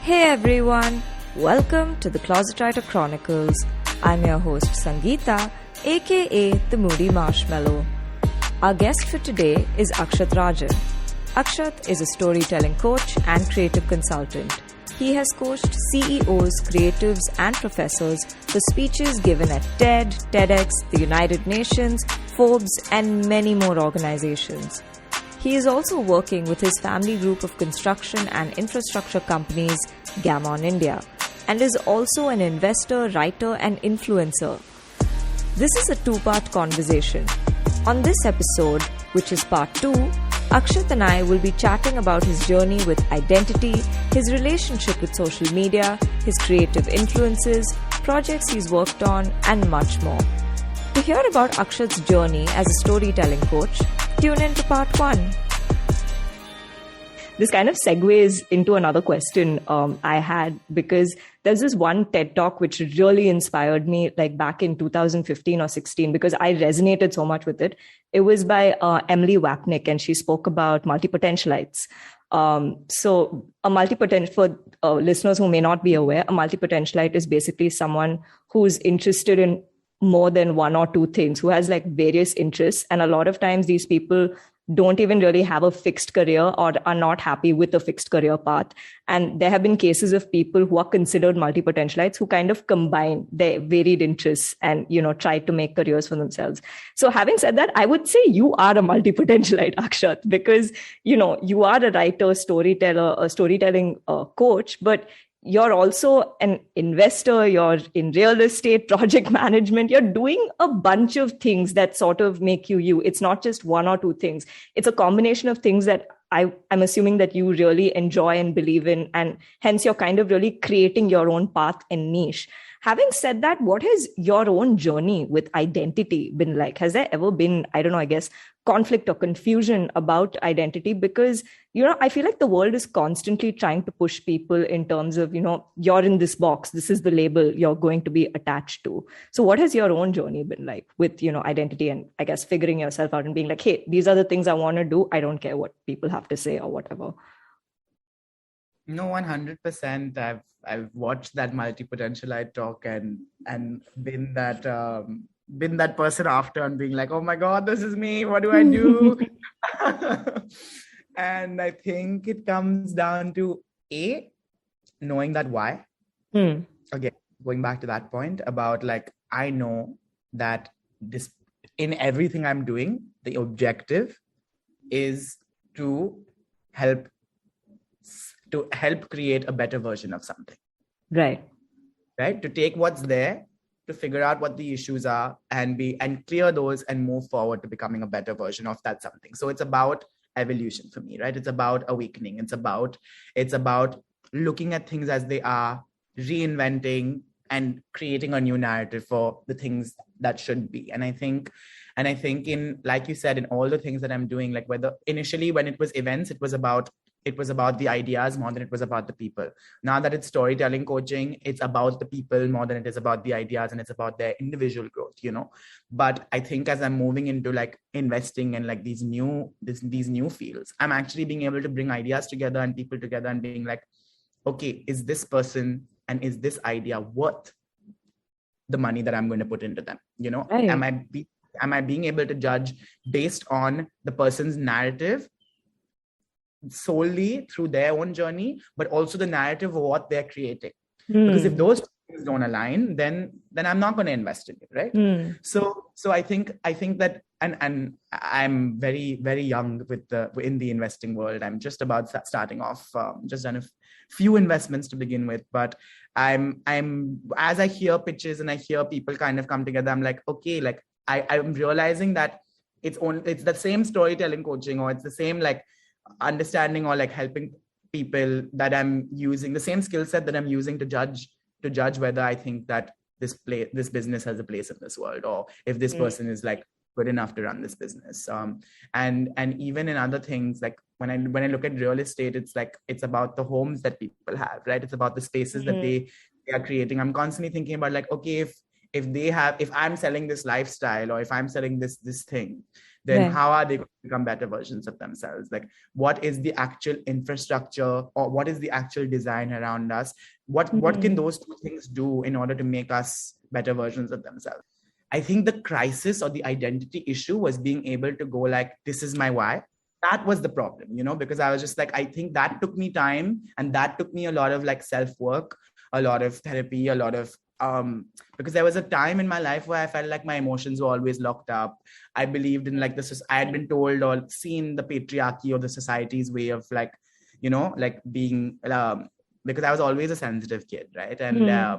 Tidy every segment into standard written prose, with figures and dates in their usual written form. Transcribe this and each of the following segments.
Hey everyone, welcome to the Closet Writer Chronicles. I'm your host Sangeeta, aka the Moody Marshmallow. Our guest for today is Akshat Rajan. Akshat is a storytelling coach and creative consultant. He has coached CEOs, creatives, and professors for speeches given at TED, TEDx, the United Nations, Forbes, and many more organizations. He is also working with his family group of construction and infrastructure companies, Gammon India, and is also an investor, writer, and influencer. This is a two-part conversation. On this episode, which is part 2, Akshat and I will be chatting about his journey with identity, his relationship with social media, his creative influences, projects he's worked on, and much more. To hear about Akshat's journey as a storytelling coach, tune in to part 1. This kind of segues into another question I had, because there's this one TED Talk which really inspired me, like back in 2015 or 16, because I resonated so much with it. It was by Emily Wapnick, and she spoke about multipotentialites. So a multipotential, for listeners who may not be aware, a multipotentialite is basically someone who's interested in more than one or two things, who has like various interests. And a lot of times these people don't even really have a fixed career or are not happy with a fixed career path. And there have been cases of people who are considered multipotentialites who kind of combine their varied interests and, try to make careers for themselves. So having said that, I would say you are a multipotentialite, Akshat, because, you are a writer, storyteller, a storytelling coach, but you're also an investor, you're in real estate, project management, you're doing a bunch of things that sort of make you you. It's not just one or two things. It's a combination of things that I'm assuming that you really enjoy and believe in, and hence you're kind of really creating your own path and niche. Having said that, what has your own journey with identity been like? Has there ever been, conflict or confusion about identity? Because, I feel like the world is constantly trying to push people in terms of, you're in this box, this is the label you're going to be attached to. So what has your own journey been like with, identity and figuring yourself out and being like, hey, these are the things I want to do. I don't care what people have to say or whatever. No, 100%. I've watched that multi-potentialite talk and been that person after and being like, oh my God, this is me. What do I do? And I think it comes down to knowing that why. Again, going back to that point about I know that this in everything I'm doing, the objective is to help create a better version of something. Right. To take what's there, to figure out what the issues are and clear those and move forward to becoming a better version of that something. So it's about evolution for me, right? It's about awakening. It's about looking at things as they are, reinventing and creating a new narrative for the things that should be. And I think in, like you said, in all the things that I'm doing, like whether initially when it was events, it was about the ideas more than it was about the people. Now that it's storytelling coaching, it's about the people more than it is about the ideas, and it's about their individual growth, But I think as I'm moving into investing in these new fields, I'm actually being able to bring ideas together and people together and being like, okay, is this person and is this idea worth the money that I'm going to put into them? Right. Am I being able to judge based on the person's narrative solely through their own journey, but also the narrative of what they're creating? Because if those things don't align, then I'm not going to invest in it, right? So I think that, and I'm very, very young in the investing world. I'm just about starting off, just done a few investments to begin with, but I'm as I hear pitches and I hear people kind of come together, I'm like, okay, I'm realizing that it's the same storytelling coaching, or it's the same understanding or helping people that I'm using, the same skill set that I'm using to judge whether I think that this business has a place in this world, or if this person is good enough to run this business. And even in other things, when I look at real estate, it's about the homes that people have, right? It's about the spaces that they are creating. I'm constantly thinking about okay, if I'm selling this lifestyle, or if I'm selling this thing, then how are they going to become better versions of themselves? Like, what is the actual infrastructure, or what is the actual design around us? What can those two things do in order to make us better versions of themselves? I think the crisis or the identity issue was being able to go like, this is my why. That was the problem, because I was just like, I think that took me time, and that took me a lot of like self-work, a lot of therapy, a lot of because there was a time in my life where I felt like my emotions were always locked up. I believed in like this. I had been told or seen the patriarchy or the society's way of like, like being, because I was always a sensitive kid, right? And I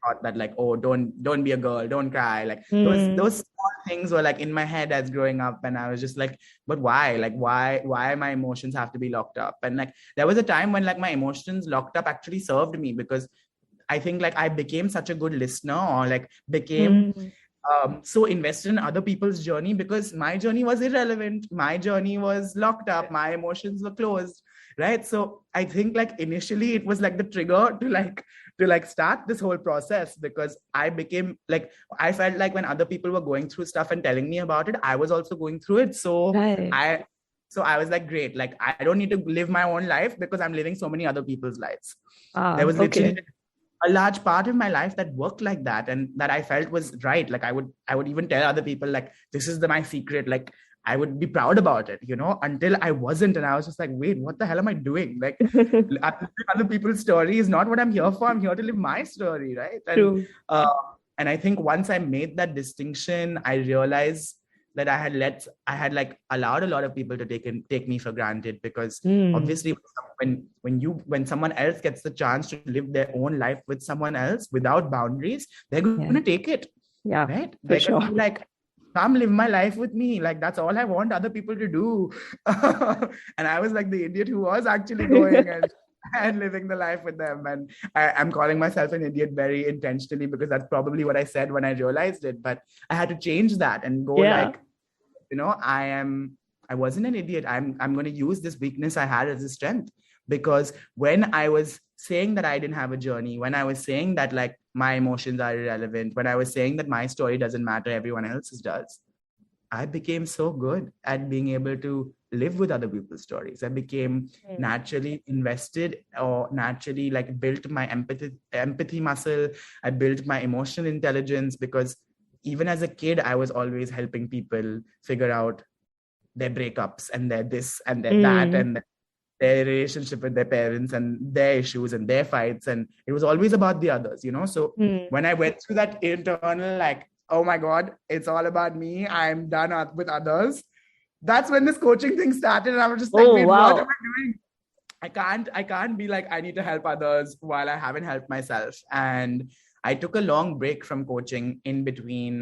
thought that like, oh, don't be a girl, don't cry. Like those small things were like in my head as growing up, and I was just like, but why? Like why my emotions have to be locked up? And like there was a time when like my emotions locked up actually served me, because I think like I became such a good listener, or like became so invested in other people's journey, because my journey was irrelevant. My journey was locked up. My emotions were closed. Right. So I think like initially it was like the trigger to like start this whole process, because I became like, I felt like when other people were going through stuff and telling me about it, I was also going through it. So I was like, great, like I don't need to live my own life because I'm living so many other people's lives. There was literally a large part of my life that worked like that, and that I felt was right. Like I would even tell other people like, this is my secret. Like I would be proud about it, until I wasn't. And I was just like, wait, what the hell am I doing? Like other people's story is not what I'm here for. I'm here to live my story. Right. And, and I think once I made that distinction, I realized that I had like allowed a lot of people to take me for granted, because obviously when someone else gets the chance to live their own life with someone else without boundaries, they're going to take it. Yeah. Right. They're going to be like, come live my life with me. Like, that's all I want other people to do. And I was like the idiot who was actually going and living the life with them. And I'm calling myself an idiot very intentionally, because that's probably what I said when I realized it. But I had to change that and go like, I wasn't an idiot. I'm going to use this weakness I had as a strength. Because when I was saying that I didn't have a journey, when I was saying that like my emotions are irrelevant, when I was saying that my story doesn't matter, everyone else's does, I became so good at being able to live with other people's stories. I became naturally invested, or naturally like built my empathy muscle. I built my emotional intelligence, because even as a kid, I was always helping people figure out their breakups and their this and their that, and their relationship with their parents and their issues and their fights. And it was always about the others, So when I went through that internal, like, oh my God, it's all about me, I'm done with others, that's when this coaching thing started. And I was just like, wait, what am I doing? I can't be like, I need to help others while I haven't helped myself. And I took a long break from coaching in between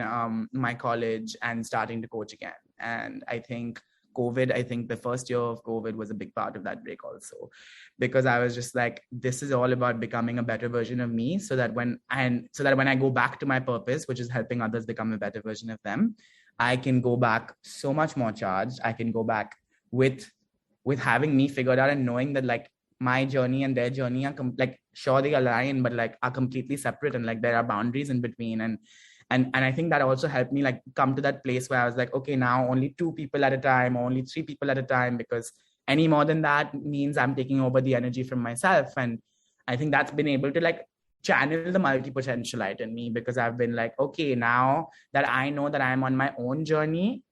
my college and starting to coach again. And I think the first year of COVID was a big part of that break also, because I was just like, this is all about becoming a better version of me, so that when I go back to my purpose, which is helping others become a better version of them, I can go back so much more charged. I can go back with having me figured out, and knowing that like my journey and their journey are like, sure, they align, but like are completely separate, and like there are boundaries in between. And I think that also helped me like come to that place where I was like, okay, now only 2 people at a time, or only 3 people at a time, because any more than that means I'm taking over the energy from myself. And I think that's been able to like channel the multi-potentialite in me, because I've been like, okay, now that I know that I'm on my own journey,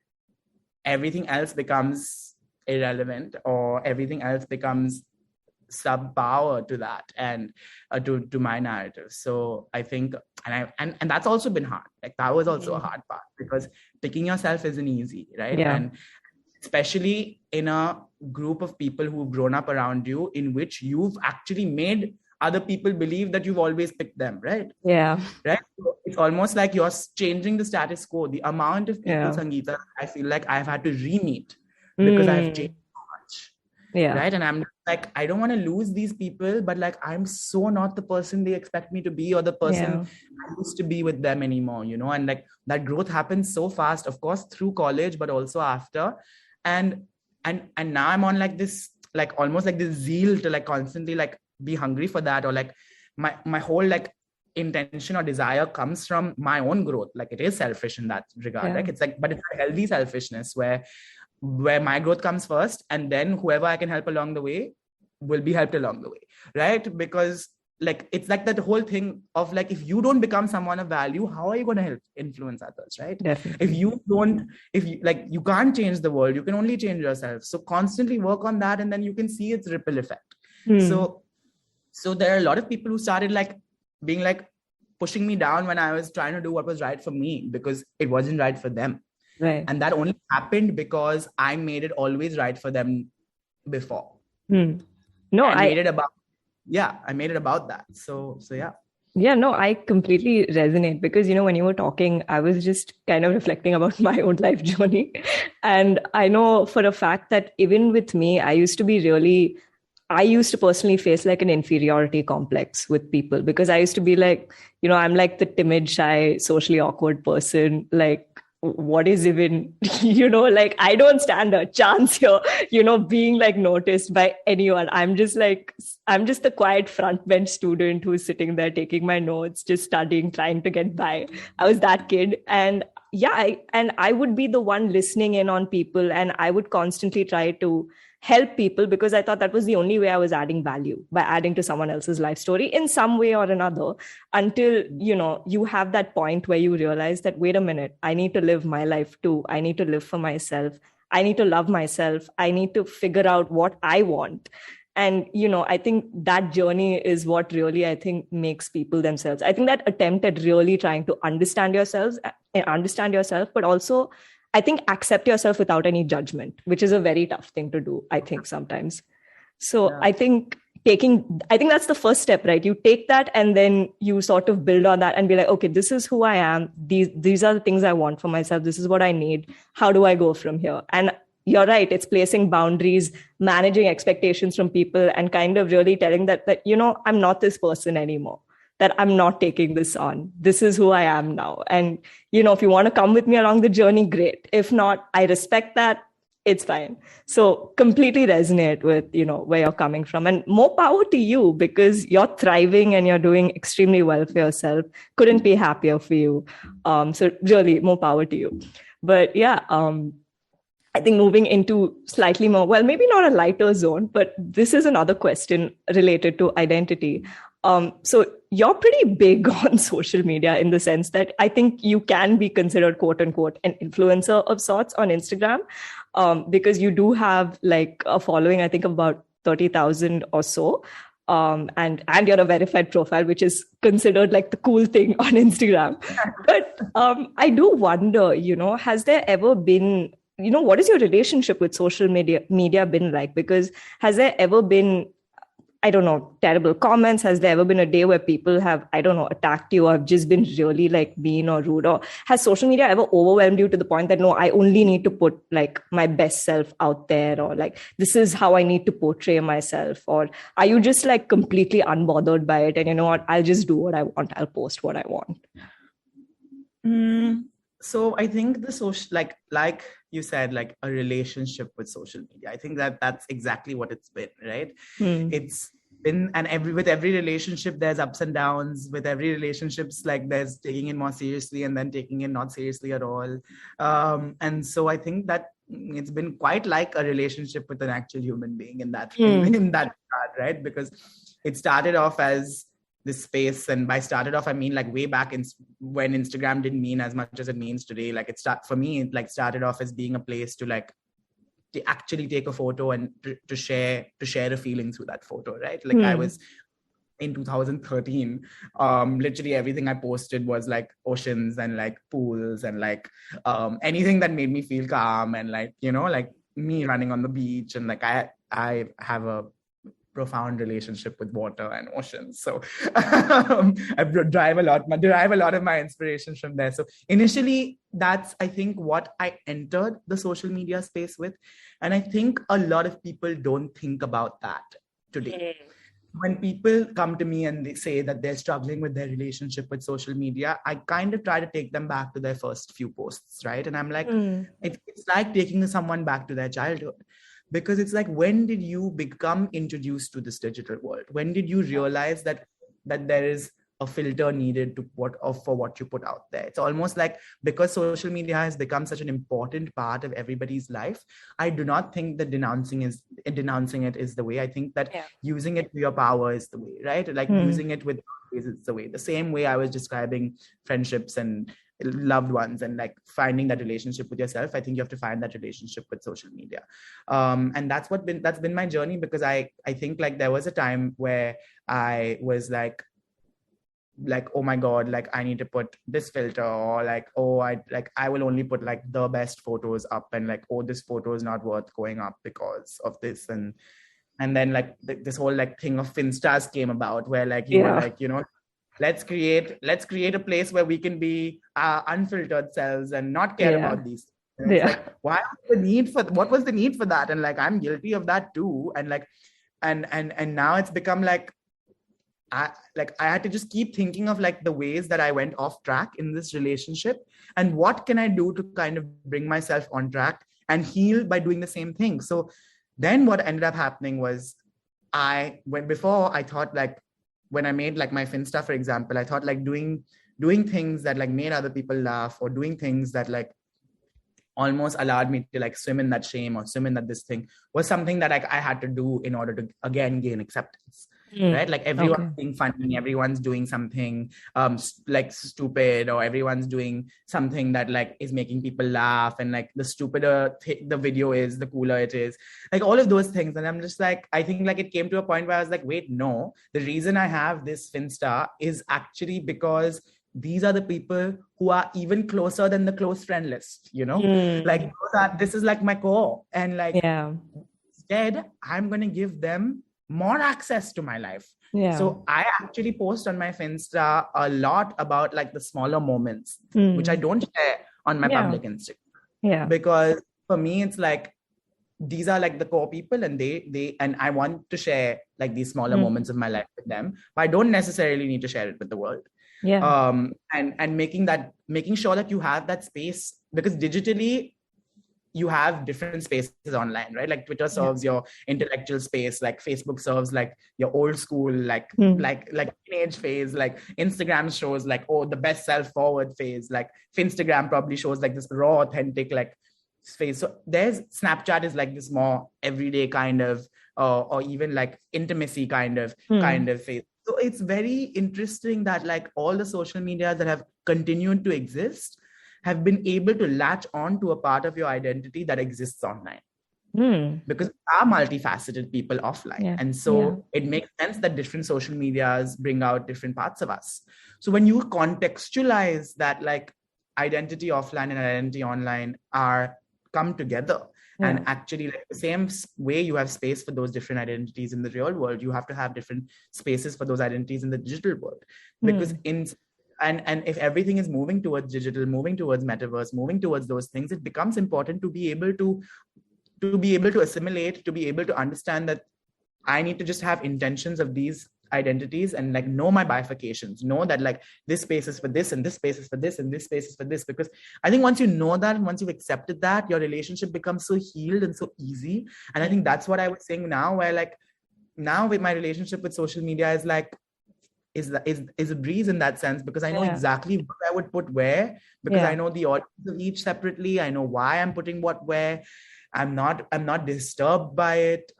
everything else becomes irrelevant, or everything else becomes sub-power to that and to my narrative. So I think, and that's also been hard. Like that was also a hard part, because picking yourself isn't easy, right? And especially in a group of people who've grown up around you, in which you've actually made other people believe that you've always picked them, right? Yeah. Right. So it's almost like you're changing the status quo. The amount of people, Sangeeta, I feel like I've had to re-meet, because I've changed so much. Yeah. Right. And I'm like, I don't want to lose these people, but like, I'm so not the person they expect me to be, or the person I used to be with them anymore, and like that growth happens so fast, of course, through college, but also after. And now I'm on like this, like almost like this zeal to like constantly like be hungry for that, or like my whole like intention or desire comes from my own growth. Like it is selfish in that regard. Like it's like, but it's a healthy selfishness where my growth comes first, and then whoever I can help along the way will be helped along the way, right? Because like it's like that whole thing of like, if you don't become someone of value, how are you going to help influence others, right? Definitely. If you like, you can't change the world, you can only change yourself. So constantly work on that, and then you can see its ripple effect. So there are a lot of people who started like being like pushing me down when I was trying to do what was right for me, because it wasn't right for them. Right. And that only happened because I made it always right for them before. No, I made it about that. So yeah. Yeah, no, I completely resonate because, when you were talking, I was just kind of reflecting about my own life journey. And I know for a fact that even with me, I used to personally face like an inferiority complex with people, because I used to be like, I'm like the timid, shy, socially awkward person. Like, what is even, like I don't stand a chance here, being like noticed by anyone. I'm just the quiet front bench student who's sitting there taking my notes, just studying, trying to get by. I was that kid. And yeah, I would be the one listening in on people, and I would constantly try to help people because I thought that was the only way I was adding value, by adding to someone else's life story in some way or another, until, you have that point where you realize that, wait a minute, I need to live my life too. I need to live for myself. I need to love myself. I need to figure out what I want. And, I think that journey is what really, I think, makes people themselves. I think that attempt at really trying to understand yourself, but also I think accept yourself without any judgment, which is a very tough thing to do, I think, sometimes. So yeah. I think that's the first step, right? You take that and then you sort of build on that and be like, okay, this is who I am. These are the things I want for myself. This is what I need. How do I go from here? And you're right. It's placing boundaries, managing expectations from people, and kind of really telling that, I'm not this person anymore, that I'm not taking this on. This is who I am now. And, if you want to come with me along the journey, great. If not, I respect that. It's fine. So completely resonate with, where you're coming from, and more power to you, because you're thriving and you're doing extremely well for yourself. Couldn't be happier for you. So really more power to you. But yeah, I think moving into slightly more, well, maybe not a lighter zone, but this is another question related to identity. So you're pretty big on social media, in the sense that I think you can be considered, quote unquote, an influencer of sorts on Instagram, because you do have like a following, I think, of about 30,000 or so. And you're a verified profile, which is considered like the cool thing on Instagram. But I do wonder, has there ever been, what is your relationship with social media been like? Because has there ever been, I don't know, terrible comments? Has there ever been a day where people have, I don't know, attacked you, or have just been really like mean or rude? Or has social media ever overwhelmed you to the point that, no, I only need to put like my best self out there, or like, this is how I need to portray myself? Or are you just like completely unbothered by it? And you know what, I'll just do what I want. I'll post what I want. So I think the social, like you said, like a relationship with social media, I think that's exactly what it's been, right? It's been, and with every relationship, there's ups and downs. With every relationships, like there's taking it more seriously and then taking it not seriously at all. And so I think that it's been quite like a relationship with an actual human being in that regard, right? Because it started off as this space, and by started off, I mean like way back when Instagram didn't mean as much as it means today. Like it started off as being a place to like to actually take a photo and to share the feelings with that photo, right? Like I was in 2013, literally everything I posted was like oceans and like pools and like anything that made me feel calm, and like, like me running on the beach, and like I have a profound relationship with water and oceans. So I derive a lot of my inspiration from there. So initially, that's, I think, what I entered the social media space with. And I think a lot of people don't think about that today. When people come to me and they say that they're struggling with their relationship with social media, I kind of try to take them back to their first few posts, right? And I'm like, it's like taking someone back to their childhood. Because it's like, when did you become introduced to this digital world? When did you realize that there is a filter needed for what you put out there. It's almost like, because social media has become such an important part of everybody's life, I do not think that denouncing it is the way. I think that using it to your power is the way, right? Like using it with is the way. The same way I was describing friendships and loved ones and like finding that relationship with yourself, I think you have to find that relationship with social media. And that's been my journey, because I think like there was a time where I was like, oh my God, like I need to put this filter, or like, oh, I will only put like the best photos up, and like, oh, this photo is not worth going up because of this. And then like this whole like thing of Finstars came about, where like you were like, let's create a place where we can be our unfiltered selves and not care about these things. It's like, what was the need for that? And like, I'm guilty of that too. And like, and now it's become like, I had to just keep thinking of like the ways that I went off track in this relationship, and what can I do to kind of bring myself on track and heal by doing the same thing. So then what ended up happening was, before I thought like, when I made like my Finsta, for example, I thought like doing things that like made other people laugh, or doing things that like almost allowed me to like swim in that shame or swim in that this thing, was something that I had to do in order to again gain acceptance. Right? Like everyone's being funny, everyone's doing something like stupid, or everyone's doing something that like is making people laugh, and like the stupider the video is, the cooler it is, like all of those things. And I'm just like, I think like it came to a point where I was like, wait, no, the reason I have this Finsta is actually because these are the people who are even closer than the close friend list, like this is like my core. And like instead, I'm going to give them more access to my life. So I actually post on my Finsta a lot about like the smaller moments, which I don't share on my public Instagram. Because for me, it's like, these are like the core people, and and I want to share like these smaller moments of my life with them, but I don't necessarily need to share it with the world. And making sure that you have that space, because digitally you have different spaces online, right? Like Twitter serves your intellectual space, like Facebook serves like your old school, like teenage phase, like Instagram shows like, oh, the best self forward phase, like Finstagram probably shows like this raw, authentic like phase. So there's Snapchat is like this more everyday kind of or even like intimacy kind of phase. So it's very interesting that like all the social media that have continued to exist have been able to latch on to a part of your identity that exists online. Because we are multifaceted people offline. And so it makes sense that different social medias bring out different parts of us. So when you contextualize that like identity offline and identity online are come together, and actually like the same way you have space for those different identities in the real world, you have to have different spaces for those identities in the digital world. Because and if everything is moving towards digital, moving towards metaverse, moving towards those things, it becomes important to be able to assimilate, to be able to understand that I need to just have intentions of these identities and like know my bifurcations, know that like this space is for this, and this space is for this, and this space is for this. Because I think once you know that, and once you've accepted that, your relationship becomes so healed and so easy. And I think that's what I was saying now, where like now with my relationship with social media is like, is a breeze in that sense, because I know exactly what I would put where, because I know the audience of each separately. I know why I'm putting what where. I'm not disturbed by it.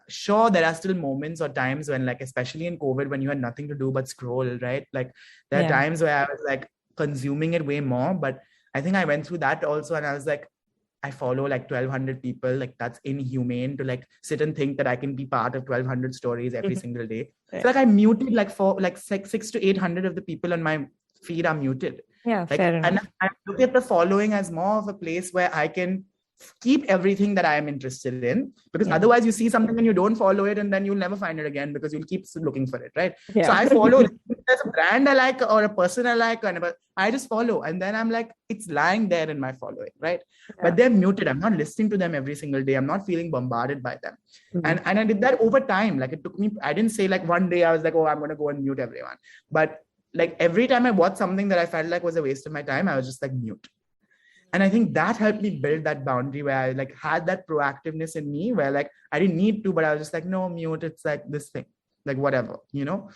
Sure, there are still moments or times when, like, especially in COVID, when you had nothing to do but scroll, right? Like there are times where I was like consuming it way more, but I think I went through that also. And I was like, I follow like 1,200 people. Like that's inhumane to like sit and think that I can be part of 1,200 stories every single day. So like I muted like 600 to 800 of the people on my feed are muted. Yeah, like, fair enough. And I look at the following as more of a place where I can keep everything that I am interested in, because otherwise you see something and you don't follow it, and then you'll never find it again because you'll keep looking for it, right? So I follow, if there's a brand I like or a person I like, I just follow, and then I'm like, it's lying there in my following, right? But they're muted. I'm not listening to them every single day. I'm not feeling bombarded by them. And I did that over time. Like it took me, I didn't say like one day I was like, oh, I'm going to go and mute everyone. But like every time I watched something that I felt like was a waste of my time, I was just like mute. And I think that helped me build that boundary where I like had that proactiveness in me, where like I didn't need to, but I was just like, no, mute. It's like this thing, like whatever, you know?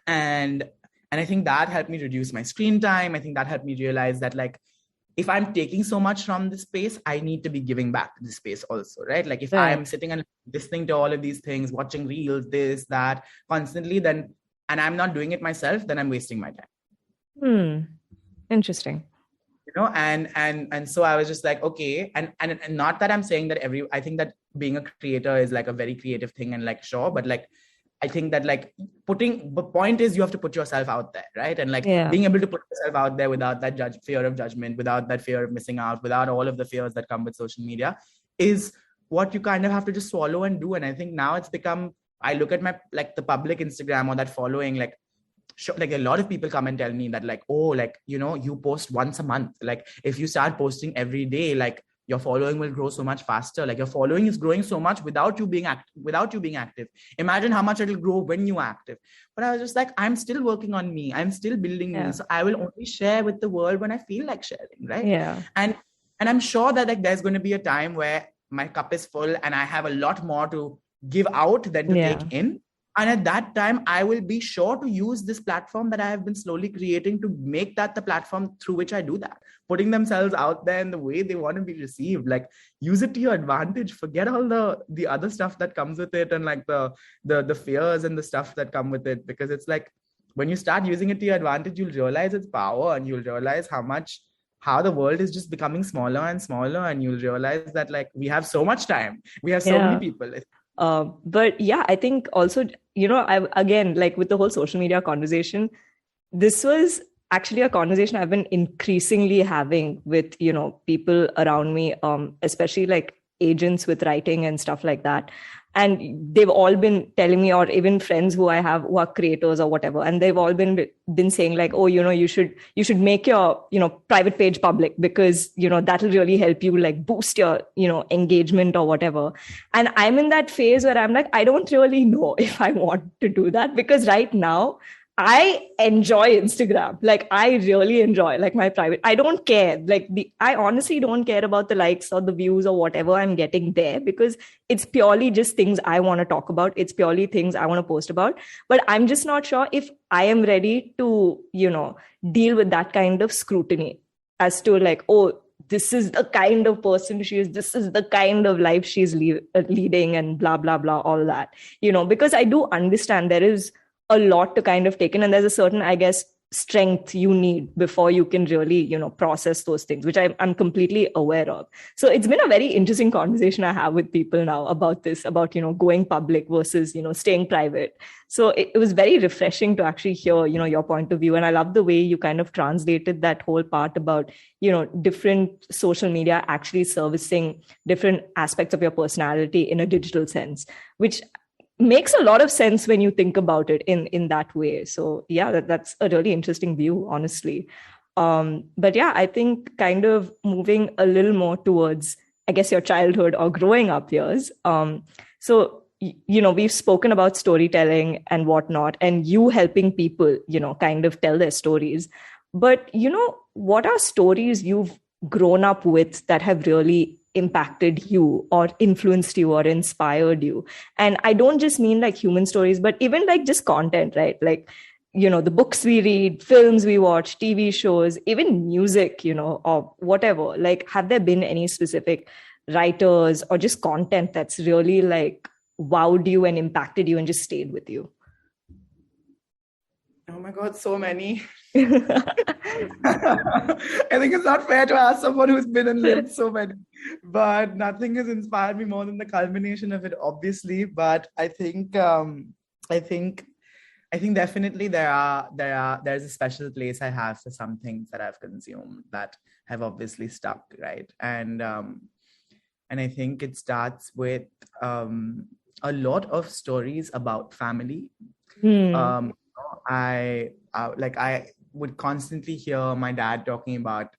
And And I think that helped me reduce my screen time. I think that helped me realize that like, if I'm taking so much from this space, I need to be giving back to this space also, right? Like if I'm sitting and listening to all of these things, watching reels, this, that, constantly, then, and I'm not doing it myself, then I'm wasting my time. Interesting. You know, and so I was just like, okay, and not that I'm saying that I think that being a creator is like a very creative thing and like, sure, but like, I think that like the point is you have to put yourself out there, right? And like being able to put yourself out there without that fear of judgment, without that fear of missing out, without all of the fears that come with social media is what you kind of have to just swallow and do. And I think now it's become, I look at my, like the public Instagram or that following, like a lot of people come and tell me that like, oh, like, you know, you post once a month. Like if you start posting every day, like your following will grow so much faster. Like your following is growing so much without you being active. Imagine how much it'll grow when you are active. But I was just like, I'm still working on me. I'm still building me. So I will only share with the world when I feel like sharing, right? Yeah. And I'm sure that like there's going to be a time where my cup is full and I have a lot more to give out than to take in. And at that time, I will be sure to use this platform that I have been slowly creating to make that the platform through which I do that. Putting themselves out there in the way they want to be received. Like use it to your advantage. Forget all the other stuff that comes with it and like the fears and the stuff that come with it. Because it's like when you start using it to your advantage, you'll realize its power and you'll realize how the world is just becoming smaller and smaller. And you'll realize that like we have so much time. We have so many people. But yeah, I think also, you know, again, like with the whole social media conversation, this was actually a conversation I've been increasingly having with, you know, people around me, especially like agents with writing and stuff like that. And they've all been telling me, or even friends who I have who are creators or whatever, and they've all been saying like, oh, you know, you should make your, you know, private page public because, you know, that'll really help you like boost your, you know, engagement or whatever. And I'm in that phase where I'm like, I don't really know if I want to do that, because right now I enjoy Instagram. Like I really enjoy like my private. I don't care. Like I honestly don't care about the likes or the views or whatever I'm getting there, because it's purely just things I want to talk about. It's purely things I want to post about. But I'm just not sure if I am ready to, you know, deal with that kind of scrutiny as to like, oh, this is the kind of person she is. This is the kind of life she's leading and blah, blah, blah, all that, you know, because I do understand there is a lot to kind of take in, and there's a certain, I guess, strength you need before you can really, you know, process those things, which I'm completely aware of. So it's been a very interesting conversation I have with people now about this, about, you know, going public versus, you know, staying private. So it was very refreshing to actually hear, you know, your point of view. And I love the way you kind of translated that whole part about, you know, different social media actually servicing different aspects of your personality in a digital sense, which makes a lot of sense when you think about it in that way. So yeah, that's a really interesting view, honestly. But yeah, I think kind of moving a little more towards, I guess, your childhood or growing up years. So, you know, we've spoken about storytelling and whatnot, and you helping people, you know, kind of tell their stories. But, you know, what are stories you've grown up with that have really impacted you or influenced you or inspired you? And I don't just mean like human stories, but even like just content, right? Like, you know, the books we read, films we watch, TV shows, even music, you know, or whatever. Like, have there been any specific writers or just content that's really like wowed you and impacted you and just stayed with you? Oh my God, so many. I think it's not fair to ask someone who's been and lived so many, but nothing has inspired me more than the culmination of it, obviously. But I think definitely there's a special place I have for some things that I've consumed that have obviously stuck, right? And I think it starts with a lot of stories about family. I would constantly hear my dad talking about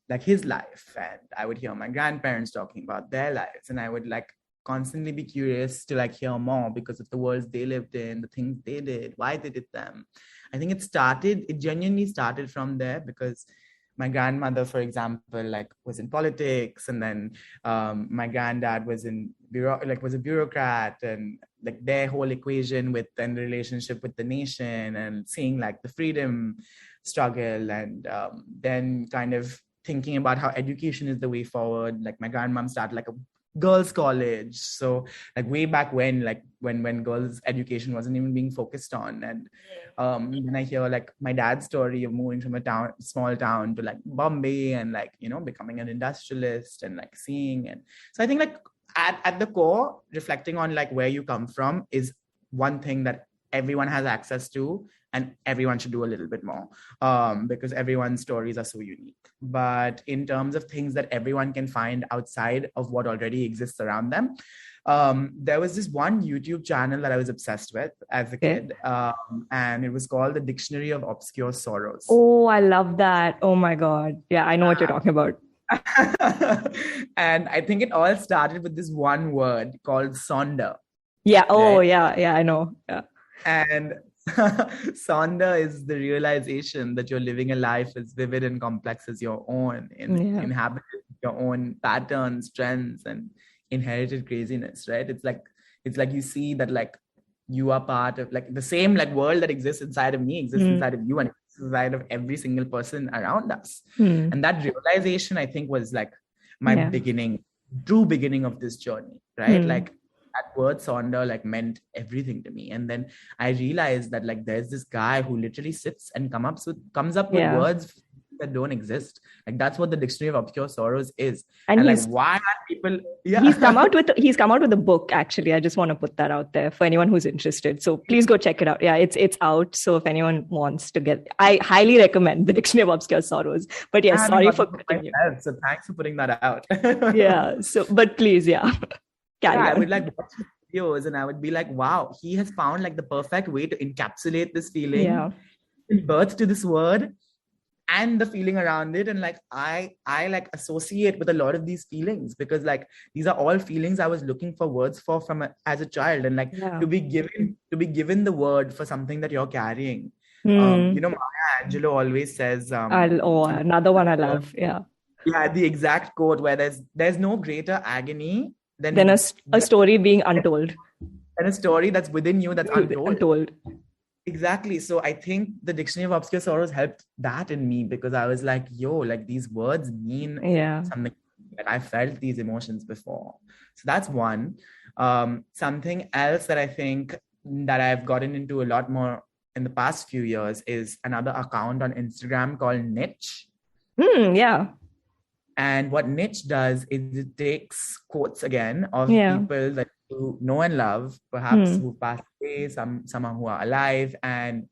like his life, and I would hear my grandparents talking about their lives, and I would like constantly be curious to like hear more because of the worlds they lived in, the things they did, why they did them. I think it genuinely started from there, because my grandmother, for example, like was in politics, and then my granddad was was a bureaucrat, and like their whole equation with and relationship with the nation, and seeing like the freedom struggle, and then kind of thinking about how education is the way forward. Like my grandmom started like a girls' college, so like way back when, like when girls' education wasn't even being focused on. And when I hear like my dad's story of moving from a small town to like Bombay, and like, you know, becoming an industrialist, and like seeing. And so I think like at the core, reflecting on like where you come from is one thing that everyone has access to, and everyone should do a little bit more, because everyone's stories are so unique. But in terms of things that everyone can find outside of what already exists around them, there was this one YouTube channel that I was obsessed with as a kid, and it was called The Dictionary of Obscure Sorrows. Oh, I love that. Oh my God. Yeah, I know what you're talking about. And I think it all started with this one word called sonder. Yeah. Oh, right? Yeah, I know. Yeah. And sonder is the realization that you're living a life as vivid and complex as your own, inhabited your own patterns, trends, and inherited craziness, right? It's like you see that like you are part of like the same like world that exists inside of me exists inside of you, and inside of every single person around us. And that realization, I think, was like my true beginning of this journey, right? Like that word sonder like meant everything to me. And then I realized that like there's this guy who literally sits and comes up with words that don't exist. Like that's what the Dictionary of Obscure Sorrows is. And like, why are people? Yeah, he's come out with a book. Actually, I just want to put that out there for anyone who's interested. So please go check it out. Yeah, it's out. So if anyone wants to get, I highly recommend the Dictionary of Obscure Sorrows. But yes, sorry for cutting you. So thanks for putting that out. Yeah. So, but please, I would like watch videos, and I would be like, wow, he has found like the perfect way to encapsulate this feeling, in birth to this word, and the feeling around it. And like I like associate with a lot of these feelings, because like these are all feelings I was looking for words for as a child, and like to be given the word for something that you're carrying. You know, Maya Angelou always says another one I love. The exact quote where there's no greater agony than a story being untold, and a story that's within you that's untold. Exactly. So I think the Dictionary of Obscure Sorrows helped that in me, because I was like, yo, like these words mean something. Like I felt these emotions before. So that's one. Something else that I think that I've gotten into a lot more in the past few years is another account on Instagram called Niche. And what Niche does is it takes quotes again of people that you know and love, perhaps who passed away, some who are alive, and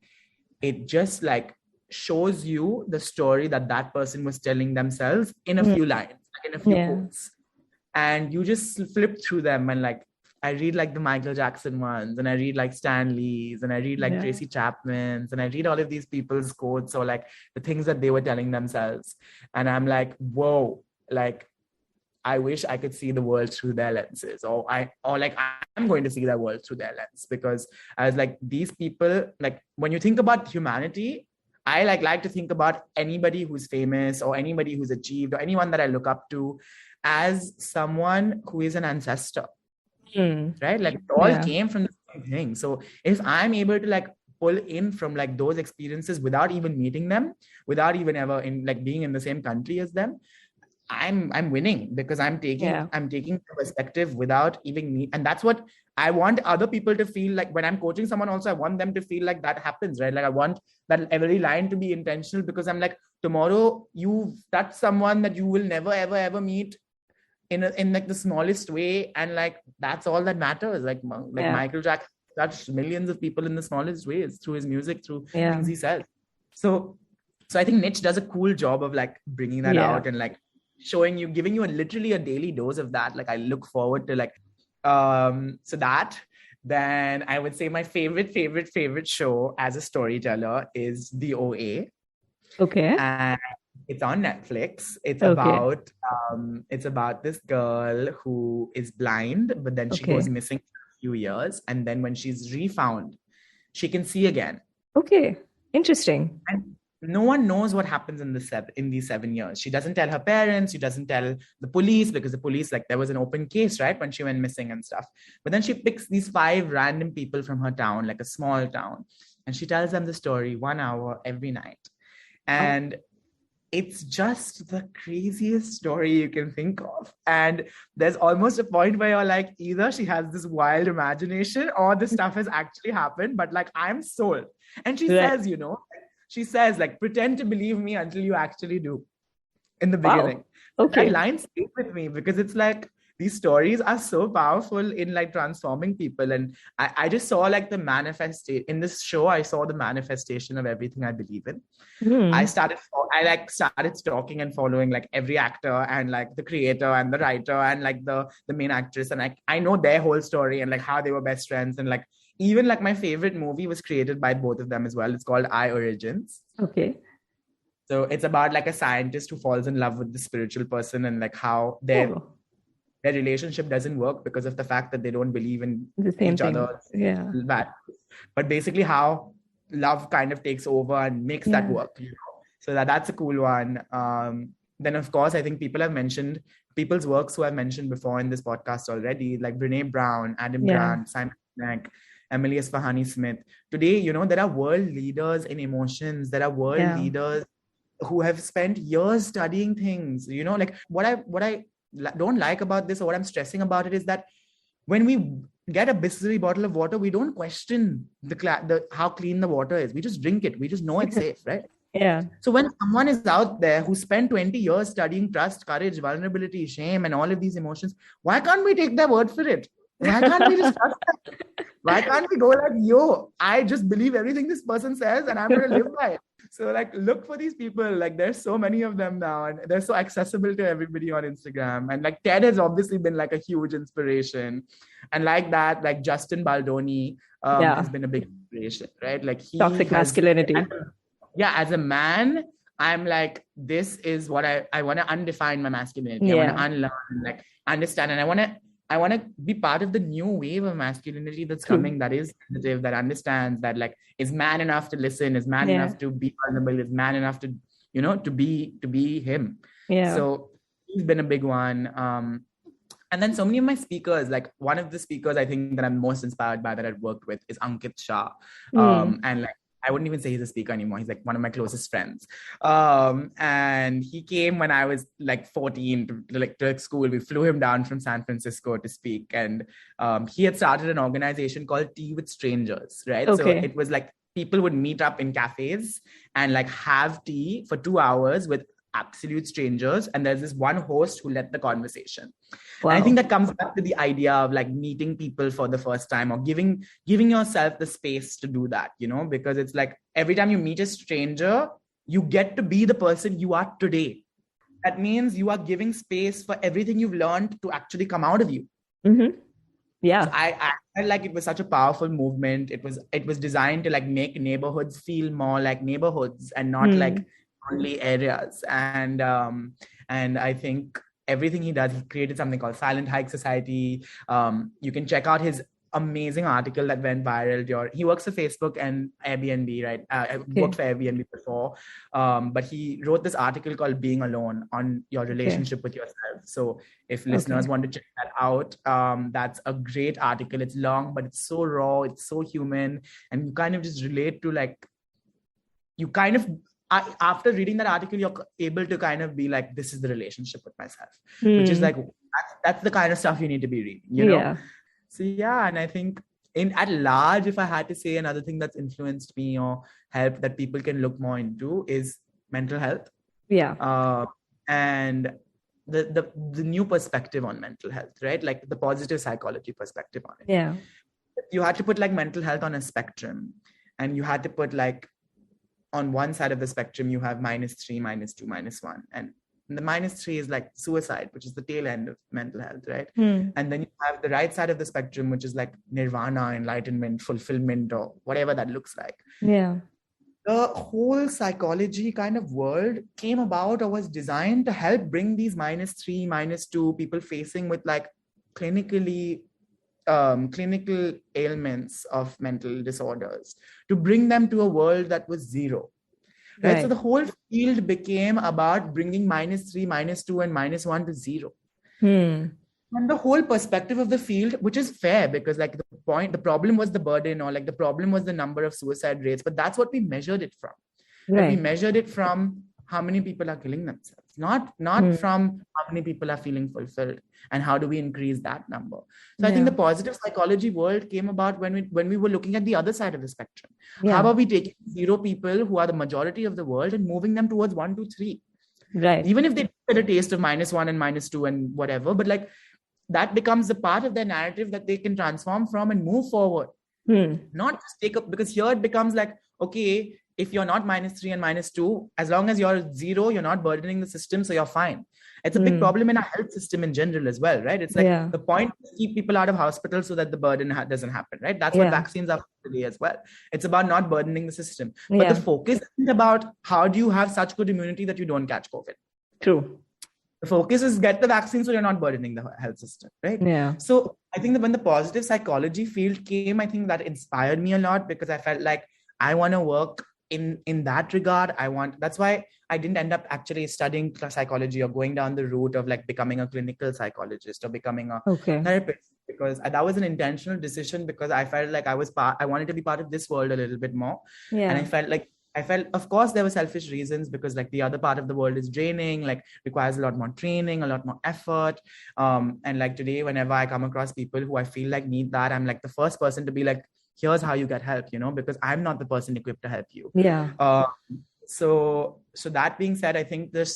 it just like shows you the story that person was telling themselves in a few lines, in a few quotes, and you just flip through them. And like I read like the Michael Jackson ones, and I read like Stan Lee's, and I read like Tracy Chapman's, and I read all of these people's quotes, or like the things that they were telling themselves, and I'm like, whoa, like I wish I could see the world through their lenses, or I'm going to see the world through their lens. Because I was like, these people, like when you think about humanity, I like to think about anybody who's famous, or anybody who's achieved, or anyone that I look up to, as someone who is an ancestor, right? Like it all came from the same thing. So if I'm able to like pull in from like those experiences without even meeting them, without even ever in like being in the same country as them, I'm winning, because I'm taking the perspective without even and that's what I want other people to feel like. When I'm coaching someone also, I want them to feel like that happens, right? Like I want that every line to be intentional, because I'm like, tomorrow that's someone that you will never ever meet in like the smallest way, and like that's all that matters. Like Michael Jackson touched millions of people in the smallest ways through his music, through things he says. So I think Niche does a cool job of like bringing that out, and like showing you, giving you literally a daily dose of that. Like I look forward to like so that. Then I would say my favorite show as a storyteller is The OA. Okay. And it's on Netflix. It's about this girl who is blind, but then she goes missing for a few years, and then when she's refound, she can see again. Okay, interesting. no one knows what happens in these 7 years. She doesn't tell her parents. She doesn't tell the police, because the police, like, there was an open case, right, when she went missing and stuff. But then she picks these 5 random people from her town, like a small town, and she tells them the story 1 hour every night. And it's just the craziest story you can think of. And there's almost a point where you're like, either she has this wild imagination or this stuff has actually happened, but like, I'm sold. And she says, she says, like, pretend to believe me until you actually do, in the beginning. Okay. That line stayed with me because it's like, these stories are so powerful in like transforming people. And I just saw like the manifestation in this show. I saw the manifestation of everything I believe in. I started stalking and following like every actor and like the creator and the writer and like the main actress. And I know their whole story and like how they were best friends. And like, even like my favorite movie was created by both of them as well. It's called I Origins. Okay. So it's about like a scientist who falls in love with the spiritual person and like how their relationship doesn't work because of the fact that they don't believe in each other. Yeah. But basically how love kind of takes over and makes that work. So that's a cool one. Then of course, I think people have mentioned people's works who I've mentioned before in this podcast already, like Brene Brown, Adam Grant, Simon Sinek, Emily Esfahani Smith. Today, there are world leaders in emotions. There are world leaders who have spent years studying things. Like what I don't like about this, or what I'm stressing about it, is that when we get a Bisleri bottle of water, we don't question the how clean the water is. We just drink it. We just know it's safe, right? Yeah. So when someone is out there who spent 20 years studying trust, courage, vulnerability, shame, and all of these emotions, why can't we take their word for it? Why can't we just trust them? Why can't we go like, yo, I just believe everything this person says and I'm going to live by it? So like, look for these people. Like, there's so many of them now and they're so accessible to everybody on Instagram. And like Ted has obviously been like a huge inspiration. And like that, like Justin Baldoni has been a big inspiration, right? Like toxic masculinity. As a man, I'm like, this is what I want to undefine my masculinity. I want to unlearn, like understand. And I want to be part of the new wave of masculinity that's coming, that is sensitive, that understands, that like is man enough to listen, is man enough to be vulnerable, is man enough to, to be him. Yeah. So he's been a big one. And then so many of my speakers, like one of the speakers I think that I'm most inspired by that I've worked with is Ankit Shah. And like, I wouldn't even say he's a speaker anymore. He's like one of my closest friends. And he came when I was like 14 to school. We flew him down from San Francisco to speak. And he had started an organization called Tea with Strangers, right? Okay. So it was like people would meet up in cafes and like have tea for 2 hours with absolute strangers. And there's this one host who led the conversation. Wow. And I think that comes back to the idea of like meeting people for the first time, or giving yourself the space to do that, because it's like every time you meet a stranger, you get to be the person you are today. That means you are giving space for everything you've learned to actually come out of you. Mm-hmm. Yeah. So I felt like it was such a powerful movement. It was designed to like make neighborhoods feel more like neighborhoods and not like only areas. And I think everything he does, he created something called Silent Hike Society. You can check out his amazing article that went viral. He works for Facebook and Airbnb, right? I worked for Airbnb before, but he wrote this article called Being Alone on your relationship with yourself. So if listeners want to check that out, that's a great article. It's long, but it's so raw, it's so human, and you kind of just relate to like, after reading that article, you're able to kind of be like, this is the relationship with myself, which is like, that's the kind of stuff you need to be reading, you know? Yeah. So yeah, and I think at large, if I had to say another thing that's influenced me or helped that people can look more into is mental health. Yeah. And the new perspective on mental health, right? Like the positive psychology perspective on it. Yeah. You had to put like mental health on a spectrum, and you had to put like, on one side of the spectrum, you have -3, -2, -1. And the -3 is like suicide, which is the tail end of mental health, right? And then you have the right side of the spectrum, which is like nirvana, enlightenment, fulfillment, or whatever that looks like. Yeah. The whole psychology kind of world came about or was designed to help bring these -3, -2 people facing with like clinical ailments of mental disorders, to bring them to a world that was zero. right? So the whole field became about bringing -3, -2, and -1 to 0. And the whole perspective of the field, which is fair, because like the problem was the burden, or like the problem was the number of suicide rates, but that's what we measured it from. Like we measured it from how many people are killing themselves, not from how many people are feeling fulfilled, and how do we increase that number. So I think the positive psychology world came about when we were looking at the other side of the spectrum. How are we taking 0 people who are the majority of the world and moving them towards 1, 2, 3? Right. Even if they get a taste of -1 and -2 and whatever, but like that becomes a part of their narrative that they can transform from and move forward. Not just take up, because here it becomes like, okay, if you're not -3 and -2, as long as you're 0, you're not burdening the system, so you're fine. It's a big problem in our health system in general as well, right? It's like the point is to keep people out of hospitals so that the burden doesn't happen, right? That's what vaccines are for today as well. It's about not burdening the system. But the focus isn't about how do you have such good immunity that you don't catch COVID. True. The focus is get the vaccine so you're not burdening the health system, right? Yeah. So I think that when the positive psychology field came, I think that inspired me a lot, because I felt like I want to work in that regard. That's why I didn't end up actually studying psychology or going down the route of like becoming a clinical psychologist or becoming a therapist, because that was an intentional decision, because I felt like I wanted to be part of this world a little bit more. And I felt, of course, there were selfish reasons, because like the other part of the world is draining, like requires a lot more training, a lot more effort. And like today, whenever I come across people who I feel like need that, I'm like the first person to be like, here's how you get help, because I'm not the person equipped to help you. Yeah. So that being said, I think this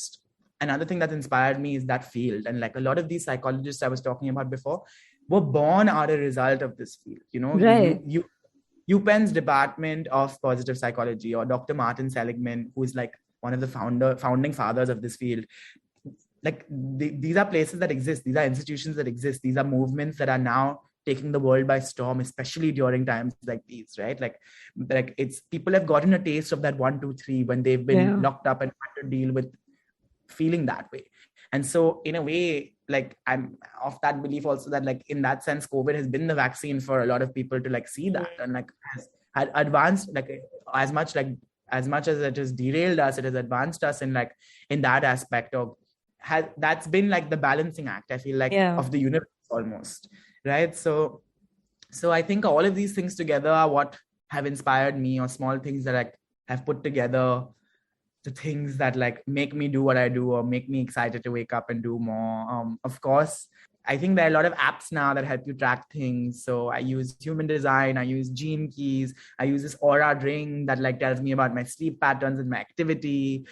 another thing that inspired me is that field. And like a lot of these psychologists I was talking about before were born out a result of this field, Right. UPenn's Department of Positive Psychology, or Dr. Martin Seligman, who is like one of the founding fathers of this field. Like these are places that exist. These are institutions that exist. These are movements that are now taking the world by storm, especially during times like these, right? Like it's people have gotten a taste of that 1, 2, 3 when they've been locked up and had to deal with feeling that way. And so in a way, like I'm of that belief also that like in that sense, COVID has been the vaccine for a lot of people to like see that, and like has had advanced like as much as it has derailed us, it has advanced us in like in that aspect of that's been like the balancing act, I feel like, of the universe almost, right? So I think all of these things together are what have inspired me, or small things that I have put together, the things that like make me do what I do or make me excited to wake up and do more. Of course, I think there are a lot of apps now that help you track things. So I use Human Design, I use Gene Keys, I use this Aura ring that like tells me about my sleep patterns and my activity.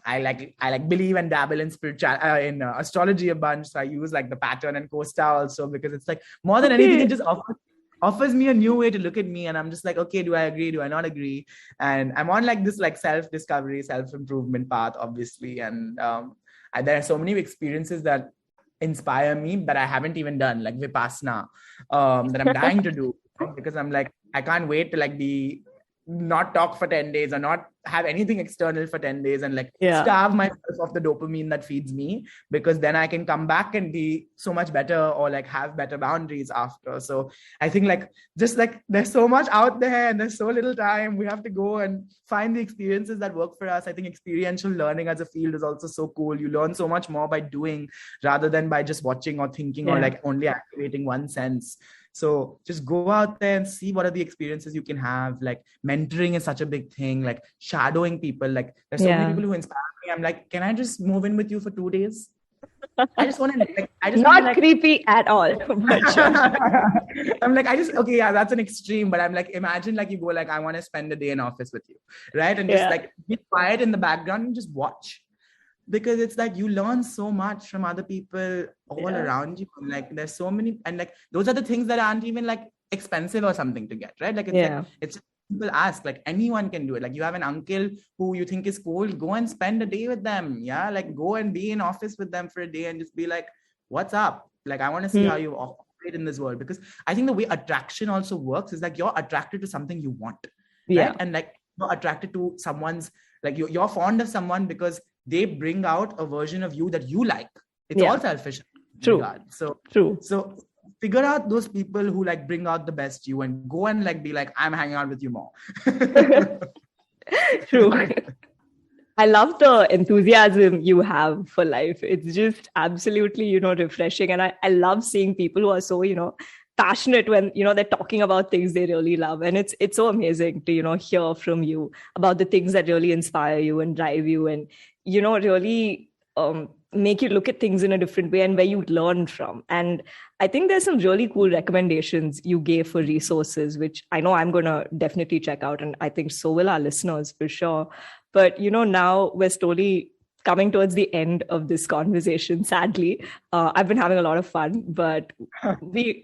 I like believe and dabble in in astrology a bunch. So I use like the pattern and Costa also, because it's like more than anything, it just offers me a new way to look at me. And I'm just like, okay, do I agree? Do I not agree? And I'm on like this like self-discovery, self-improvement path, obviously. And there are so many experiences that inspire me that I haven't even done, like Vipassana, that I'm dying to do, because I'm like, I can't wait to like not talk for 10 days or not have anything external for 10 days and like starve myself of the dopamine that feeds me, because then I can come back and be so much better, or like have better boundaries after. So I think like just like there's so much out there and there's so little time, we have to go and find the experiences that work for us. I think experiential learning as a field is also so cool. You learn so much more by doing rather than by just watching or thinking or like only activating one sense. So just go out there and see what are the experiences you can have. Like mentoring is such a big thing, like shadowing people. Like there's so many people who inspire me. I'm like, can I just move in with you for 2 days? I just want to not creepy at all. I'm like, okay, yeah, that's an extreme. But I'm like, imagine like you go like, I want to spend a day in office with you, right? And just like be quiet in the background and just watch. Because it's like you learn so much from other people all around you. Like there's so many, and like those are the things that aren't even like expensive or something to get, right? Like it's like it's people ask, like anyone can do it. Like you have an uncle who you think is cool, go and spend a day with them. Yeah, like go and be in office with them for a day and just be like, what's up? Like I want to see how you operate in this world. Because I think the way attraction also works is like you're attracted to something you want, right? And like you're attracted to someone's, like you're fond of someone because they bring out a version of you that you like. It's all selfish. True. So figure out those people who like bring out the best you and go and like be like, I'm hanging out with you more. True. I love the enthusiasm you have for life. It's just absolutely, refreshing. And I love seeing people who are so, passionate when, they're talking about things they really love. And it's so amazing to, hear from you about the things that really inspire you and drive you and, really make you look at things in a different way and where you learn from. And I think there's some really cool recommendations you gave for resources, which I know I'm going to definitely check out. And I think so will our listeners for sure. But, now we're slowly coming towards the end of this conversation, sadly. I've been having a lot of fun, but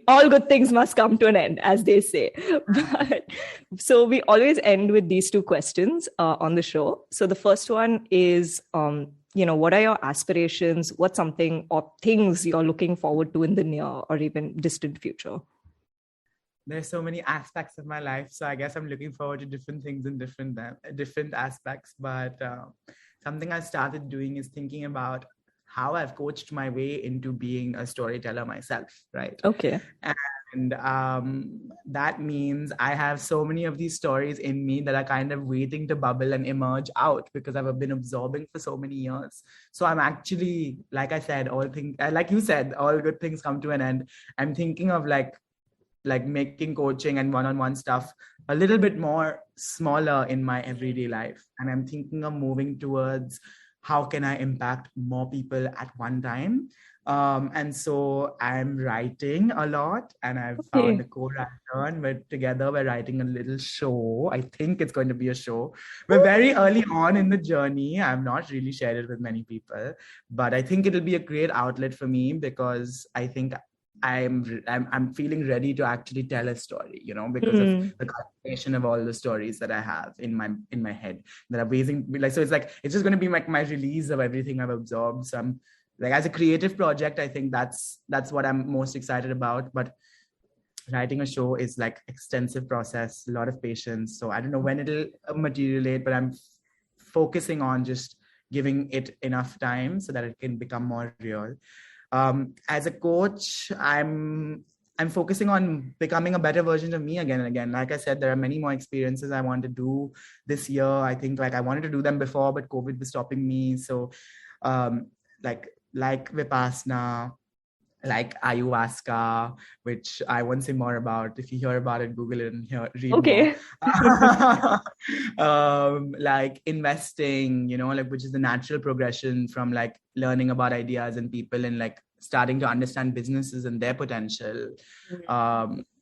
all good things must come to an end, as they say. So we always end with these two questions on the show. So the first one is, what are your aspirations? What's something or things you're looking forward to in the near or even distant future? There's so many aspects of my life, so I guess I'm looking forward to different things in different aspects. But something I started doing is thinking about how I've coached my way into being a storyteller myself, right? Okay. And that means I have so many of these stories in me that are kind of waiting to bubble and emerge out because I've been absorbing for so many years. So I'm actually, like I said, like you said, all good things come to an end. I'm thinking of like making coaching and one-on-one stuff a little bit more smaller in my everyday life. And I'm thinking of moving towards how can I impact more people at one time. And so I'm writing a lot and I've found a co-writer and together we're writing a little show. I think it's going to be a show. We're very early on in the journey. I've not really shared it with many people, but I think it'll be a great outlet for me because I think I'm feeling ready to actually tell a story, because of the combination of all the stories that I have in my head that I'm raising. So it's just going to be like my release of everything I've absorbed. So I'm like, as a creative project, I think that's what I'm most excited about. But writing a show is like extensive process, a lot of patience. So I don't know when it'll materialize, but I'm focusing on just giving it enough time so that it can become more real. As a coach, I'm focusing on becoming a better version of me again and again. Like I said, there are many more experiences I want to do this year. I think I wanted to do them before, but COVID was stopping me. So like Vipassana, like ayahuasca, which I won't say more about. If you hear about it, Google it and read more. Like investing, which is the natural progression from like learning about ideas and people and like starting to understand businesses and their potential.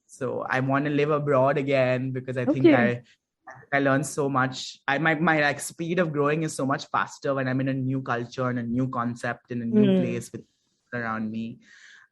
So I want to live abroad again because I think I learned so much. My like speed of growing is so much faster when I'm in a new culture and a new concept in a new place with people around me.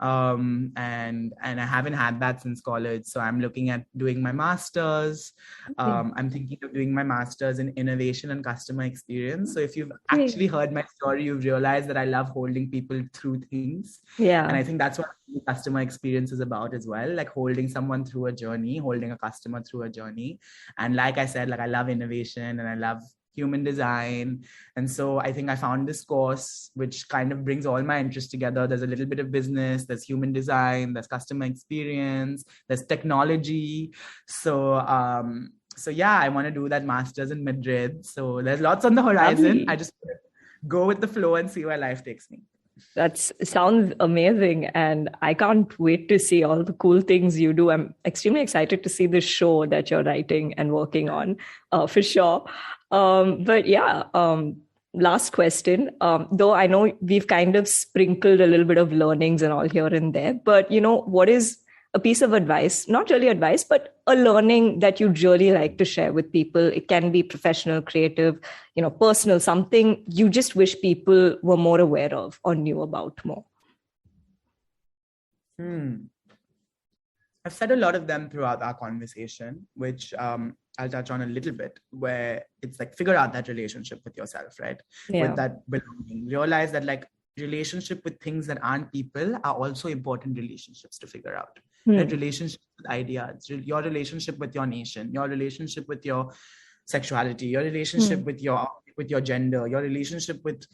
And I haven't had that since college. So I'm looking at doing my master's. I'm thinking of doing my master's in innovation and customer experience. So if you've actually heard my story, you've realized that I love holding people through things. Yeah. And I think that's what customer experience is about as well, like holding someone through a journey, holding a customer through a journey. And like I said, like I love innovation and I love human design. And so I think I found this course, which kind of brings all my interests together. There's a little bit of business, there's human design, there's customer experience, there's technology. So yeah, I want to do that master's in Madrid. So there's lots on the horizon. I just go with the flow and see where life takes me. That sounds amazing. And I can't wait to see all the cool things you do. I'm extremely excited to see the show that you're writing and working on for sure. But yeah, last question. Though I know we've kind of sprinkled a little bit of learnings and all here and there, but what is a piece of advice, not really advice, but a learning that you'd really like to share with people? It can be professional, creative, personal, something you just wish people were more aware of or knew about more. I've said a lot of them throughout our conversation, which I'll touch on a little bit, where it's like figure out that relationship with yourself, right? Yeah. With that belonging. Realize that like relationship with things that aren't people are also important relationships to figure out. Right? Relationship with ideas, your relationship with your nation, your relationship with your sexuality, your relationship with your gender, your relationship with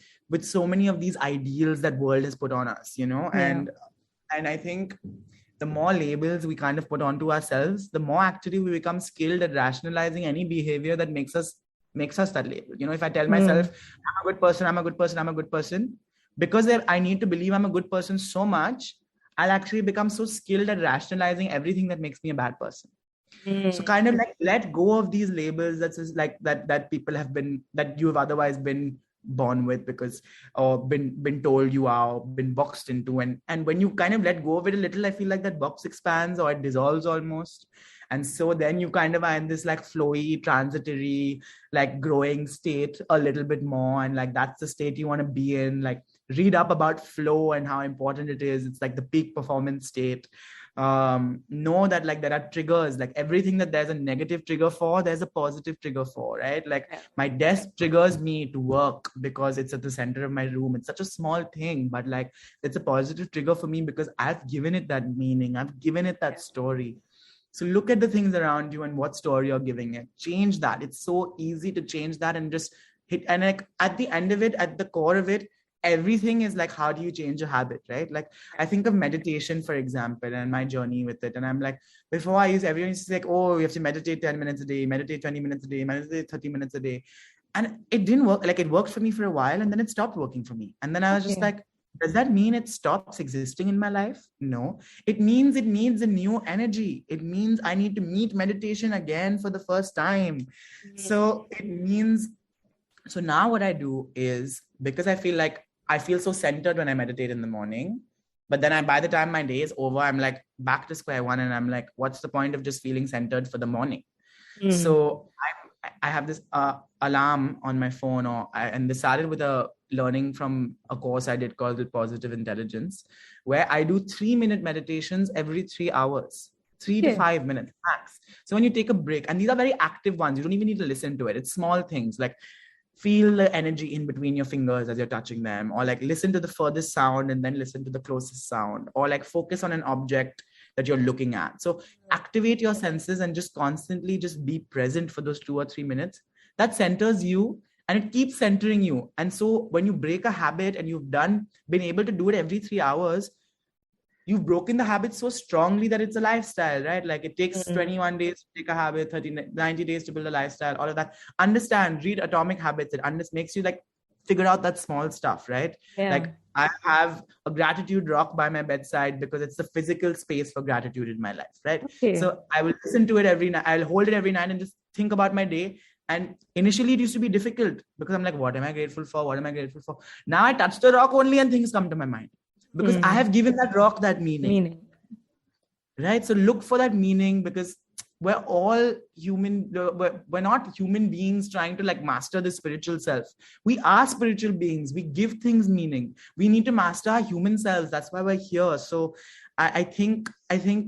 so many of these ideals that world has put on us, and I think the more labels we kind of put onto ourselves, the more actually we become skilled at rationalizing any behavior that makes us makes us that label. If I tell myself I'm a good person, I'm a good person, I'm a good person, because I need to believe I'm a good person so much, I'll actually become so skilled at rationalizing everything that makes me a bad person. So kind of like let go of these labels that's just like that people have been, that you have otherwise been born with, because or been told you are, been boxed into, and when you kind of let go of it a little, I feel like that box expands or it dissolves almost. And so then you kind of are in this like flowy, transitory, like growing state a little bit more, and like that's the state you want to be in. Like read up about flow and how important it is. It's like the peak performance state. Know that like there are triggers, like everything that there's a negative trigger for, there's a positive trigger for, right? Like my desk triggers me to work because it's at the center of my room. It's such a small thing, but like it's a positive trigger for me because I've given it that meaning, I've given it that story. So look at the things around you and what story you're giving it. Change that. It's so easy to change that and just hit. And like at the end of it, at the core of it, everything is like, how do you change a habit, right? Like I think of meditation, for example, and my journey with it. And I'm like, before everyone used to say like, oh, you have to meditate 10 minutes a day, meditate 20 minutes a day, meditate 30 minutes a day. And it didn't work. Like it worked for me for a while and then it stopped working for me. And then I was just like, does that mean it stops existing in my life? No, it means it needs a new energy. It means I need to meet meditation again for the first time. So it means, so now what I do is, because I feel so centered when I meditate in the morning, but then by the time my day is over, I'm like back to square one. And I'm like, what's the point of just feeling centered for the morning? So I have this alarm on my phone, and this started with a learning from a course I did called Positive Intelligence, where I do 3-minute meditations every 3 hours, 3 to 5 minutes max. So when you take a break, and these are very active ones, you don't even need to listen to it. It's small things like feel the energy in between your fingers as you're touching them, or like listen to the furthest sound and then listen to the closest sound, or like focus on an object that you're looking at. So activate your senses and just constantly just be present for those 2 or 3 minutes. That centers you and it keeps centering you. And so when you break a habit and you've been able to do it every 3 hours, you've broken the habit so strongly that it's a lifestyle, right? Like it takes 21 days to take a habit, 90 days to build a lifestyle, all of that. Understand, read Atomic Habits. It makes you like figure out that small stuff, right? Like I have a gratitude rock by my bedside because it's the physical space for gratitude in my life, right? So I will listen to it every night. I'll hold it every night and just think about my day. And initially it used to be difficult because I'm like, what am I grateful for? What am I grateful for? Now I touch the rock only and things come to my mind because I have given that rock that meaning. Right? So look for that meaning, because we're all human. We're not human beings trying to like master the spiritual self. We are spiritual beings. We give things meaning. We need to master our human selves. That's why we're here. So I think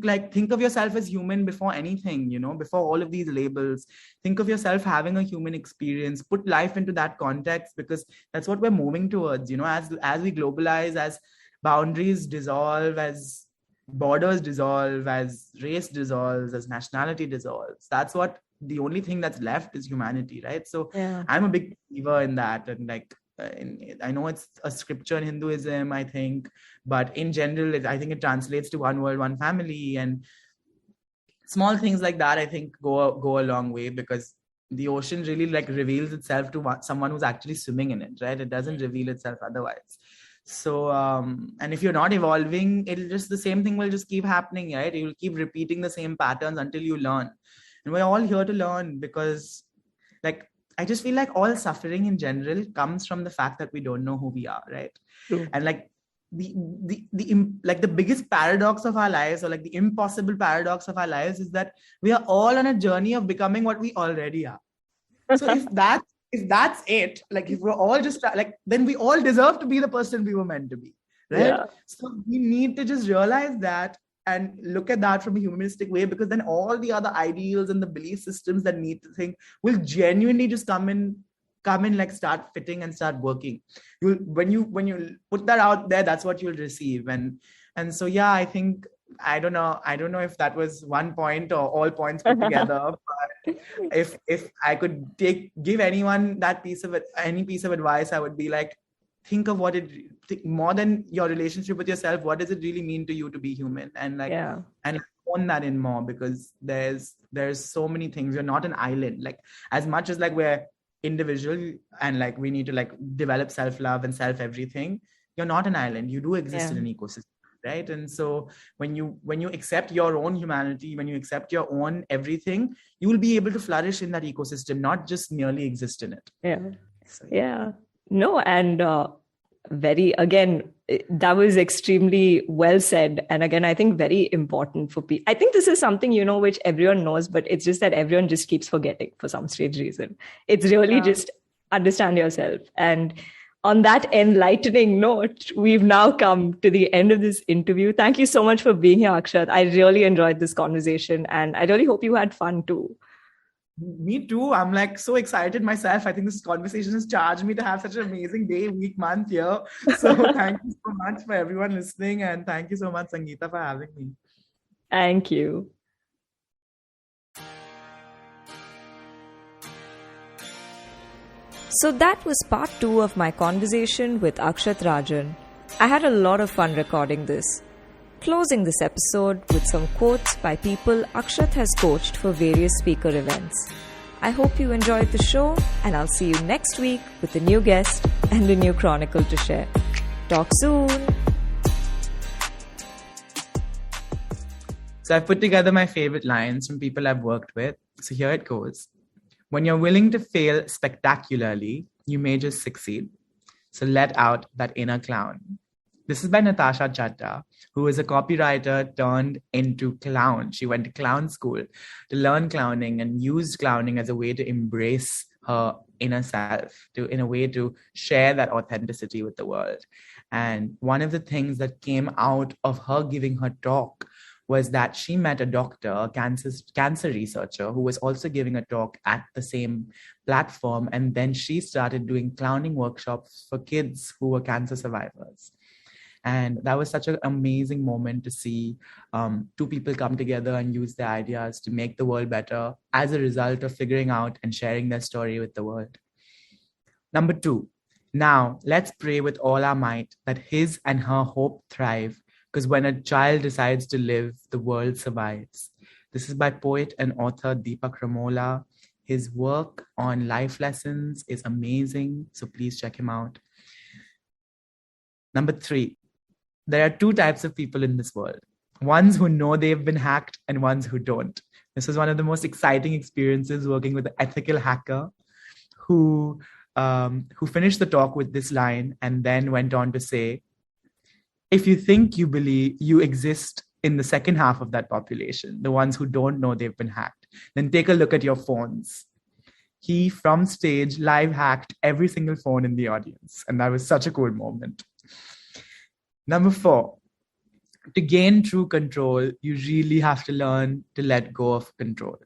like think of yourself as human before anything, before all of these labels. Think of yourself having a human experience. Put life into that context, because that's what we're moving towards, as we globalize, as boundaries dissolve, as borders dissolve, as race dissolves, as nationality dissolves. That's what the only thing that's left is humanity, right? So I'm a big believer in that. And like, I know it's a scripture in Hinduism, I think, but in general, I think it translates to one world, one family. And small things like that, I think, go a long way, because the ocean really like reveals itself to someone who's actually swimming in it, right? It doesn't reveal itself otherwise. So, and if you're not evolving, the same thing will just keep happening, right? You'll keep repeating the same patterns until you learn. And we're all here to learn, because like, I just feel like all suffering in general comes from the fact that we don't know who we are, right? And like the biggest paradox of our lives, or like the impossible paradox of our lives, is that we are all on a journey of becoming what we already are. So if that's it, like if we're all just like, then we all deserve to be the person we were meant to be, right? So we need to just realize that and look at that from a humanistic way, because then all the other ideals and the belief systems that need to think will genuinely just come in, like start fitting and start working. When you put that out there, that's what you'll receive. And so I think, I don't know if that was one point or all points put together, but if I could give anyone that any piece of advice, I would be like, think of more than your relationship with yourself, what does it really mean to you to be human? And like, and own that in more, because there's so many things. You're not an island. Like, as much as like we're individual and like we need to like develop self-love and self-everything, you're not an island. You do exist in an ecosystem, right? And so when you accept your own humanity, when you accept your own everything, you will be able to flourish in that ecosystem, not just merely exist in it. No, and that was extremely well said. And again, I think very important for people. I think this is something, which everyone knows, but it's just that everyone just keeps forgetting for some strange reason. It's really just understand yourself. And on that enlightening note, we've now come to the end of this interview. Thank you so much for being here, Akshat. I really enjoyed this conversation, and I really hope you had fun too. Me too. I'm like so excited myself. I think this conversation has charged me to have such an amazing day, week, month here. So thank you so much for everyone listening. And thank you so much, Sangeeta, for having me. Thank you. So that was part 2 of my conversation with Akshat Rajan. I had a lot of fun recording this. Closing this episode with some quotes by people Akshat has coached for various speaker events. I hope you enjoyed the show, and I'll see you next week with a new guest and a new Chronicle to share. Talk soon! So I've put together my favorite lines from people I've worked with. So here it goes. When you're willing to fail spectacularly, you may just succeed. So let out that inner clown. This is by Natasha Chatta, who is a copywriter turned into clown. She went to clown school to learn clowning and used clowning as a way to embrace her inner self, in a way to share that authenticity with the world. And one of the things that came out of her giving her talk was that she met a doctor, a cancer researcher, who was also giving a talk at the same platform. And then she started doing clowning workshops for kids who were cancer survivors. And that was such an amazing moment to see two people come together and use their ideas to make the world better as a result of figuring out and sharing their story with the world. Number 2, now let's pray with all our might that his and her hope thrive, because when a child decides to live, the world survives. This is by poet and author Deepak Ramola. His work on life lessons is amazing, so please check him out. Number 3, there are 2 types of people in this world. Ones who know they've been hacked and ones who don't. This was one of the most exciting experiences working with an ethical hacker who finished the talk with this line and then went on to say, if you think you believe you exist in the second half of that population, the ones who don't know they've been hacked, then take a look at your phones. He, from stage, live hacked every single phone in the audience. And that was such a cool moment. Number 4, to gain true control, you really have to learn to let go of control.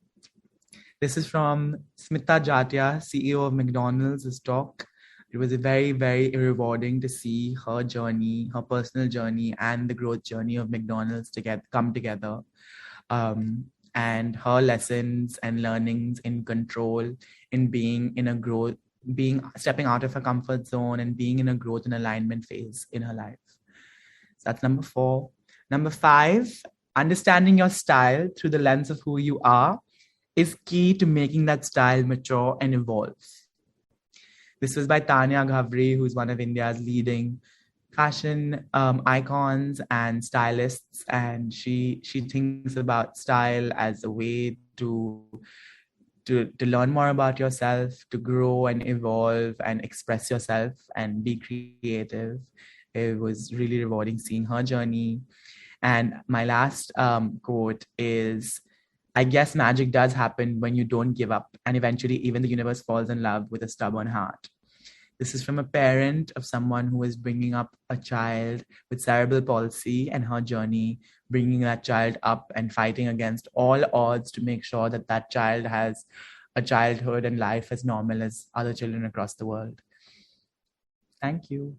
This is from Smita Jatia, CEO of McDonald's' talk. It was very, very rewarding to see her journey, her personal journey, and the growth journey of McDonald's come together. And her lessons and learnings in control, in being in a growth, stepping out of her comfort zone and being in a growth and alignment phase in her life. So that's number 4. Number 5, understanding your style through the lens of who you are is key to making that style mature and evolve. This was by Tanya Ghavri, who's one of India's leading fashion icons and stylists. And she thinks about style as a way to learn more about yourself, to grow and evolve and express yourself and be creative. It was really rewarding seeing her journey. And my last quote is, I guess magic does happen when you don't give up, and eventually even the universe falls in love with a stubborn heart. This is from a parent of someone who is bringing up a child with cerebral palsy, and her journey bringing that child up and fighting against all odds to make sure that that child has a childhood and life as normal as other children across the world. Thank you.